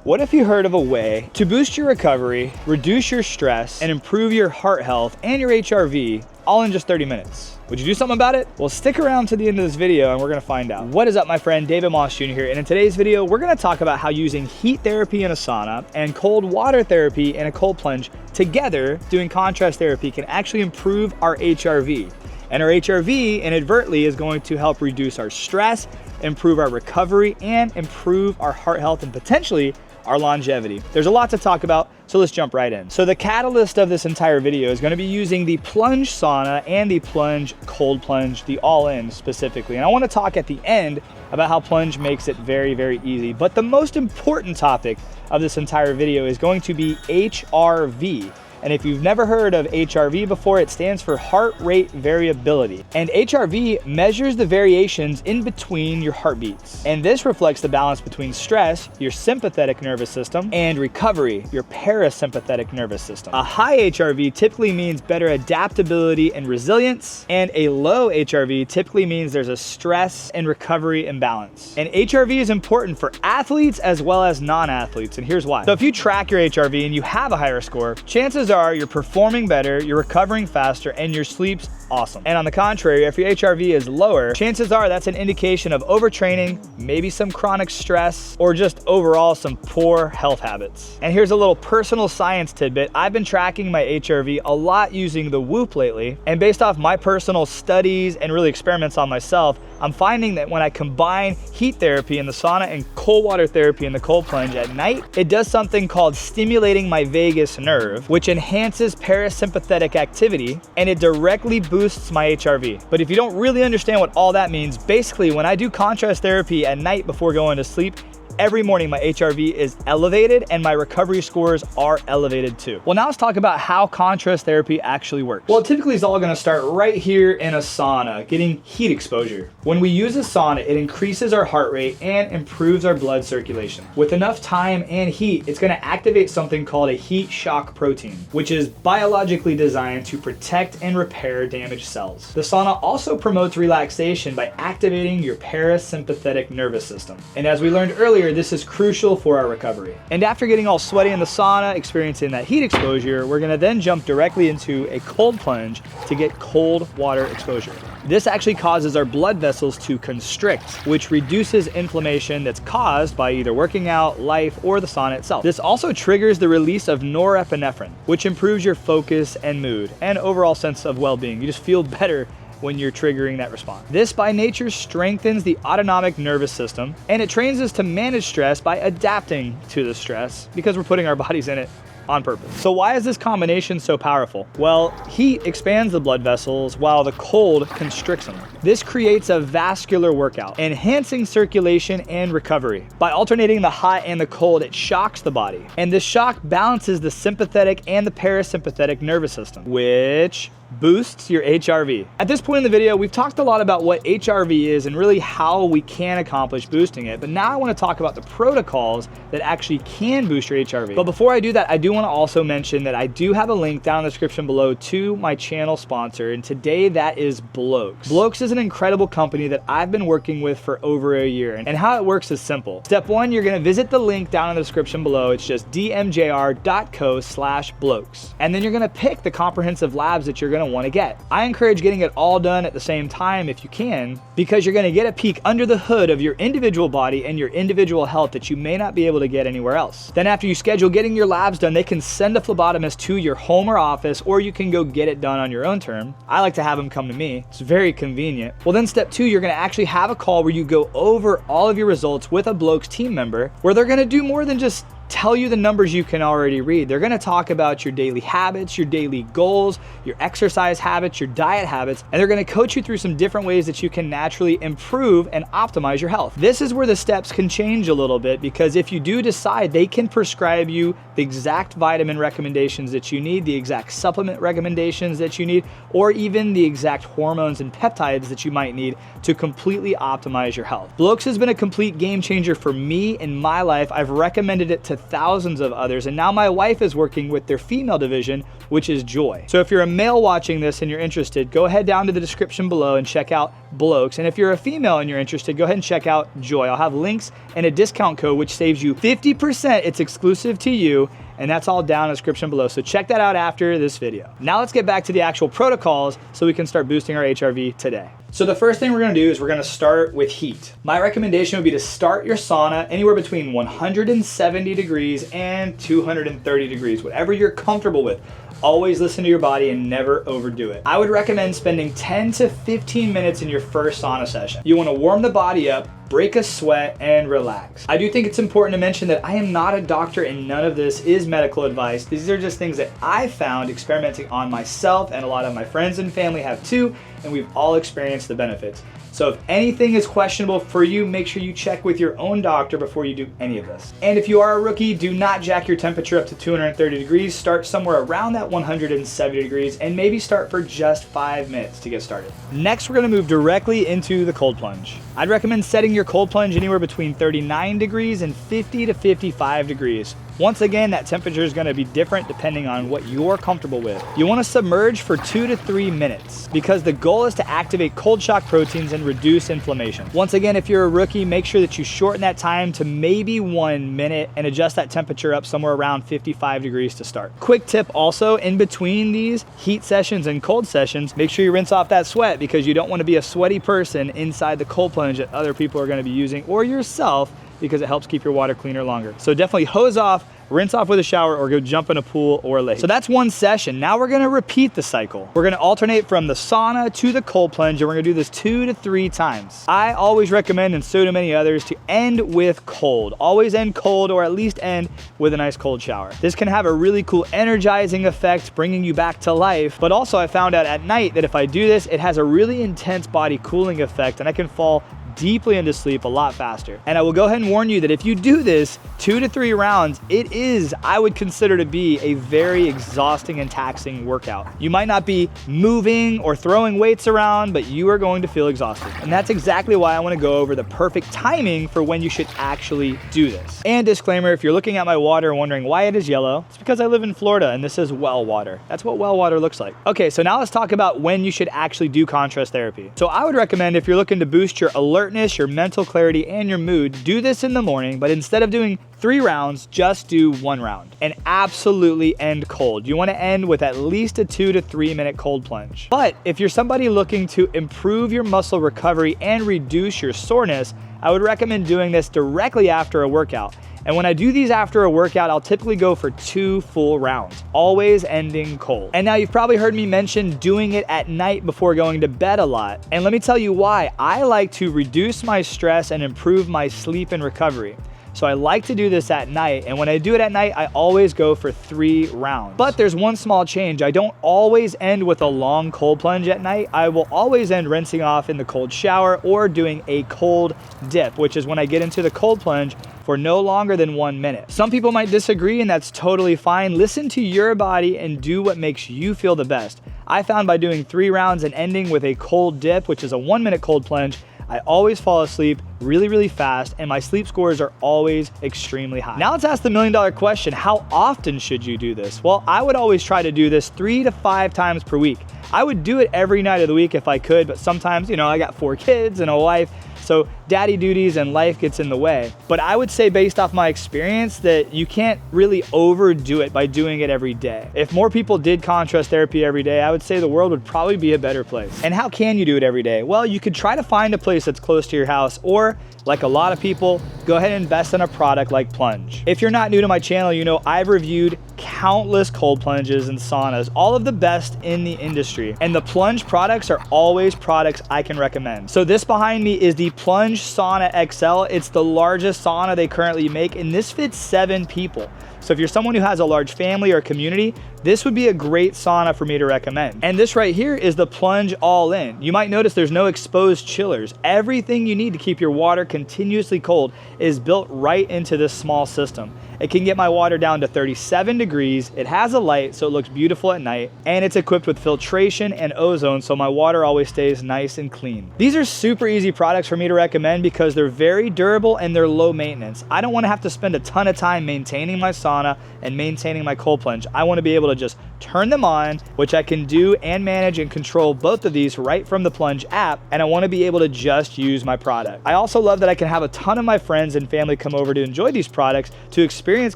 What if you heard of a way to boost your recovery, reduce your stress, and improve your heart health and your HRV all in just 30 minutes? Would you do something about it? Well, stick around to the end of this video and we're gonna find out. What is up, my friend? David Moss Jr. here, and in today's video, we're gonna talk about how using heat therapy in a sauna and cold water therapy in a cold plunge together, doing contrast therapy, can actually improve our HRV. And our HRV inadvertently is going to help reduce our stress, improve our recovery, and improve our heart health and potentially our longevity. There's a lot to talk about, so let's jump right in. So the catalyst of this entire video is gonna be using the Plunge sauna and the Plunge cold plunge, the all-in specifically. And I wanna talk at the end about how Plunge makes it very, very easy. But the most important topic of this entire video is going to be HRV. And if you've never heard of HRV before, it stands for heart rate variability. And HRV measures the variations in between your heartbeats. And this reflects the balance between stress, your sympathetic nervous system, and recovery, your parasympathetic nervous system. A high HRV typically means better adaptability and resilience, and a low HRV typically means there's a stress and recovery imbalance. And HRV is important for athletes as well as non-athletes, and here's why. So if you track your HRV and you have a higher score, chances are you're performing better, you're recovering faster, and your sleep's awesome. And on the contrary, if your HRV is lower, chances are that's an indication of overtraining, maybe some chronic stress, or just overall some poor health habits. And here's a little personal science tidbit. I've been tracking my HRV a lot using the Whoop lately, and based off my personal studies and really experiments on myself, I'm finding that when I combine heat therapy in the sauna and cold water therapy in the cold plunge at night, it does something called stimulating my vagus nerve, which enhances parasympathetic activity, and it directly boosts my HRV. But if you don't really understand what all that means, basically when I do contrast therapy at night before going to sleep, every morning my HRV is elevated and my recovery scores are elevated too. Well, now let's talk about how contrast therapy actually works. Well, typically it's all gonna start right here in a sauna, getting heat exposure. When we use a sauna, it increases our heart rate and improves our blood circulation. With enough time and heat, it's gonna activate something called a heat shock protein, which is biologically designed to protect and repair damaged cells. The sauna also promotes relaxation by activating your parasympathetic nervous system. And as we learned earlier, this is crucial for our recovery. And after getting all sweaty in the sauna, experiencing that heat exposure, we're gonna then jump directly into a cold plunge to get cold water exposure. This actually causes our blood vessels to constrict, which reduces inflammation that's caused by either working out, life, or the sauna itself. This also triggers the release of norepinephrine, which improves your focus and mood and overall sense of well-being. You just feel better when you're triggering that response. This by nature strengthens the autonomic nervous system, and it trains us to manage stress by adapting to the stress because we're putting our bodies in it on purpose. So why is this combination so powerful? Well, heat expands the blood vessels while the cold constricts them. This creates a vascular workout, enhancing circulation and recovery. By alternating the hot and the cold, it shocks the body. And this shock balances the sympathetic and the parasympathetic nervous system, which boosts your HRV. At this point in the video, we've talked a lot about what HRV is and really how we can accomplish boosting it, but now I want to talk about the protocols that actually can boost your HRV. But before I do that, I do want to also mention that I do have a link down in the description below to my channel sponsor, and today that is Blokes. Blokes is an incredible company that I've been working with for over a year, and how it works is simple. Step one, you're going to visit the link down in the description below. It's just dmjr.co/blokes, and then you're going to pick the comprehensive labs that you're going to want to get. I encourage getting it all done at the same time if you can, because you're going to get a peek under the hood of your individual body and your individual health that you may not be able to get anywhere else. Then after you schedule getting your labs done, they can send a phlebotomist to your home or office, or you can go get it done on your own term. I like to have them come to me. It's very convenient. Well, then step two, you're going to actually have a call where you go over all of your results with a Blokes team member, where they're going to do more than just tell you the numbers you can already read. They're gonna talk about your daily habits, your daily goals, your exercise habits, your diet habits, and they're gonna coach you through some different ways that you can naturally improve and optimize your health. This is where the steps can change a little bit, because if you do decide, they can prescribe you the exact vitamin recommendations that you need, the exact supplement recommendations that you need, or even the exact hormones and peptides that you might need to completely optimize your health. Blokes has been a complete game changer for me in my life. I've recommended it to to thousands of others, and now my wife is working with their female division, which is Joi. So if you're a male watching this and you're interested, go ahead down to the description below and check out Blokes. And if you're a female and you're interested, go ahead and check out Joi. I'll have links and a discount code which saves you 50%. It's exclusive to you, and that's all down in the description below. So check that out after this video. Now let's get back to the actual protocols so we can start boosting our HRV today. So the first thing we're gonna do is we're gonna start with heat. My recommendation would be to start your sauna anywhere between 170 degrees and 230 degrees, whatever you're comfortable with. Always listen to your body and never overdo it. I would recommend spending 10 to 15 minutes in your first sauna session. You wanna warm the body up, break a sweat, and relax. I do think it's important to mention that I am not a doctor and none of this is medical advice. These are just things that I found experimenting on myself, and a lot of my friends and family have too, and we've all experienced the benefits. So if anything is questionable for you, make sure you check with your own doctor before you do any of this. And if you are a rookie, do not jack your temperature up to 230 degrees. Start somewhere around that 170 degrees and maybe start for just 5 minutes to get started. Next, we're gonna move directly into the cold plunge. I'd recommend setting your cold plunge anywhere between 39 degrees and 50 to 55 degrees. Once again, that temperature is gonna be different depending on what you're comfortable with. You wanna submerge for 2 to 3 minutes because the goal is to activate cold shock proteins and reduce inflammation. Once again, if you're a rookie, make sure that you shorten that time to maybe 1 minute and adjust that temperature up somewhere around 55 degrees to start. Quick tip also, in between these heat sessions and cold sessions, make sure you rinse off that sweat because you don't wanna be a sweaty person inside the cold plunge that other people are gonna be using, or yourself, because it helps keep your water cleaner longer. So definitely hose off, rinse off with a shower, or go jump in a pool or a lake. So that's one session. Now we're gonna repeat the cycle. We're gonna alternate from the sauna to the cold plunge, and we're gonna do this 2 to 3 times. I always recommend, and so do many others, to end with cold. Always end cold, or at least end with a nice cold shower. This can have a really cool energizing effect, bringing you back to life. But also I found out at night that if I do this, it has a really intense body cooling effect, and I can fall deeply into sleep a lot faster. And I will go ahead and warn you that if you do this 2 to 3 rounds, it is, I would consider to be, a very exhausting and taxing workout. You might not be moving or throwing weights around, but you are going to feel exhausted. And that's exactly why I want to go over the perfect timing for when you should actually do this. And disclaimer, if you're looking at my water and wondering why it is yellow, it's because I live in Florida and this is well water. That's what well water looks like. Okay, so now let's talk about when you should actually do contrast therapy. So I would recommend, if you're looking to boost your alertness, your mental clarity, and your mood, do this in the morning, but instead of doing 3 rounds, just do 1 round and absolutely end cold. You want to end with at least a 2 to 3 minute cold plunge. But if you're somebody looking to improve your muscle recovery and reduce your soreness, I would recommend doing this directly after a workout. And when I do these after a workout, I'll typically go for 2 full rounds, always ending cold. And now you've probably heard me mention doing it at night before going to bed a lot. And let me tell you why. I like to reduce my stress and improve my sleep and recovery. So I like to do this at night, and when I do it at night, I always go for 3 rounds. But there's one small change. I don't always end with a long cold plunge at night. I will always end rinsing off in the cold shower or doing a cold dip, which is when I get into the cold plunge for no longer than 1 minute. Some people might disagree, and that's totally fine. Listen to your body and do what makes you feel the best. I found by doing 3 rounds and ending with a cold dip, which is a 1 minute cold plunge, I always fall asleep really, really fast, and my sleep scores are always extremely high. Now let's ask the $1 million question. How often should you do this? Well, I would always try to do this 3 to 5 times per week. I would do it every night of the week if I could, but sometimes, you know, I got 4 kids and a wife, so daddy duties and life gets in the way. But I would say, based off my experience, that you can't really overdo it by doing it every day. If more people did contrast therapy every day, I would say the world would probably be a better place. And how can you do it every day? Well, you could try to find a place that's close to your house, or like a lot of people, go ahead and invest in a product like Plunge. If you're not new to my channel, you know I've reviewed countless cold plunges and saunas, all of the best in the industry. And the Plunge products are always products I can recommend. So this behind me is the Plunge Sauna XL. It's the largest sauna they currently make, and this fits 7 people. So if you're someone who has a large family or community, this would be a great sauna for me to recommend. And this right here is the Plunge All-In. You might notice there's no exposed chillers. Everything you need to keep your water continuously cold is built right into this small system. It can get my water down to 37 degrees. It has a light so it looks beautiful at night, and it's equipped with filtration and ozone so my water always stays nice and clean. These are super easy products for me to recommend because they're very durable and they're low maintenance. I don't want to have to spend a ton of time maintaining my sauna and maintaining my cold plunge. I want to be able to just turn them on, which I can do and manage and control both of these right from the Plunge app, and I want to be able to just use my product. I also love that I can have a ton of my friends and family come over to enjoy these products to experience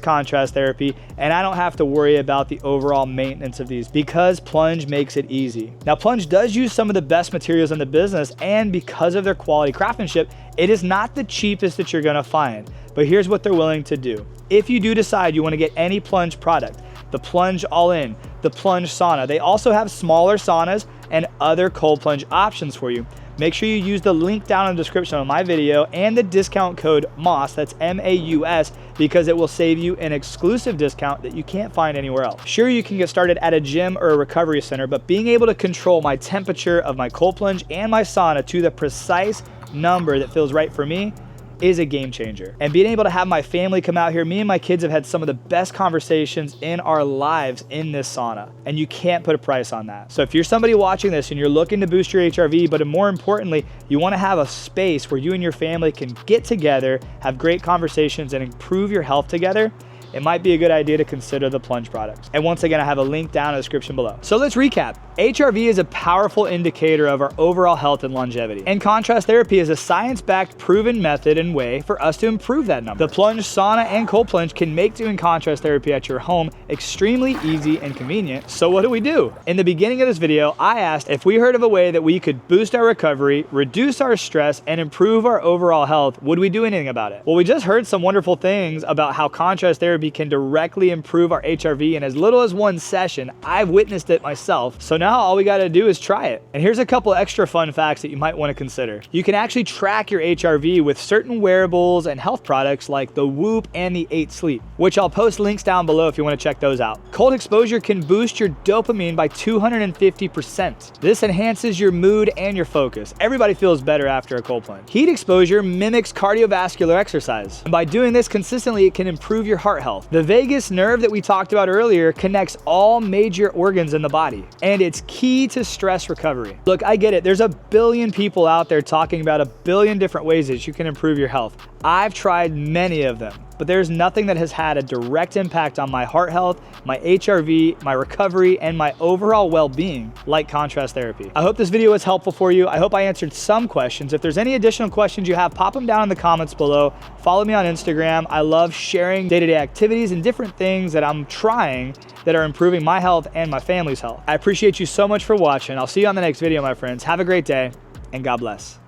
contrast therapy, and I don't have to worry about the overall maintenance of these because Plunge makes it easy. Now, Plunge does use some of the best materials in the business, and because of their quality craftsmanship, it is not the cheapest that you're gonna find, but here's what they're willing to do. If you do decide you wanna get any Plunge product, the Plunge All-In, the Plunge Sauna, they also have smaller saunas and other cold plunge options for you. Make sure you use the link down in the description of my video and the discount code MAUS, that's M-A-U-S, because it will save you an exclusive discount that you can't find anywhere else. Sure, you can get started at a gym or a recovery center, but being able to control my temperature of my cold plunge and my sauna to the precise number that feels right for me is a game changer. And being able to have my family come out here, me and my kids have had some of the best conversations in our lives in this sauna, and you can't put a price on that. So if you're somebody watching this and you're looking to boost your HRV, but more importantly, you wanna have a space where you and your family can get together, have great conversations, and improve your health together, it might be a good idea to consider the Plunge products. And once again, I have a link down in the description below. So let's recap. HRV is a powerful indicator of our overall health and longevity. And contrast therapy is a science-backed, proven method and way for us to improve that number. The Plunge sauna and cold plunge can make doing contrast therapy at your home extremely easy and convenient. So what do? In the beginning of this video, I asked if we heard of a way that we could boost our recovery, reduce our stress, and improve our overall health, would we do anything about it? Well, we just heard some wonderful things about how contrast therapy can directly improve our HRV in as little as one session. I've witnessed it myself. So now all we gotta do is try it. And here's a couple extra fun facts that you might wanna consider. You can actually track your HRV with certain wearables and health products like the Whoop and the 8 Sleep, which I'll post links down below if you wanna check those out. Cold exposure can boost your dopamine by 250%. This enhances your mood and your focus. Everybody feels better after a cold plunge. Heat exposure mimics cardiovascular exercise. And by doing this consistently, it can improve your heart health. The vagus nerve that we talked about earlier connects all major organs in the body, and it's key to stress recovery. Look, I get it. There's a billion people out there talking about a billion different ways that you can improve your health. I've tried many of them, but there's nothing that has had a direct impact on my heart health, my HRV, my recovery, and my overall well-being like contrast therapy. I hope this video was helpful for you. I hope I answered some questions. If there's any additional questions you have, pop them down in the comments below. Follow me on Instagram. I love sharing day-to-day activities and different things that I'm trying that are improving my health and my family's health. I appreciate you so much for watching. I'll see you on the next video, my friends. Have a great day, and God bless.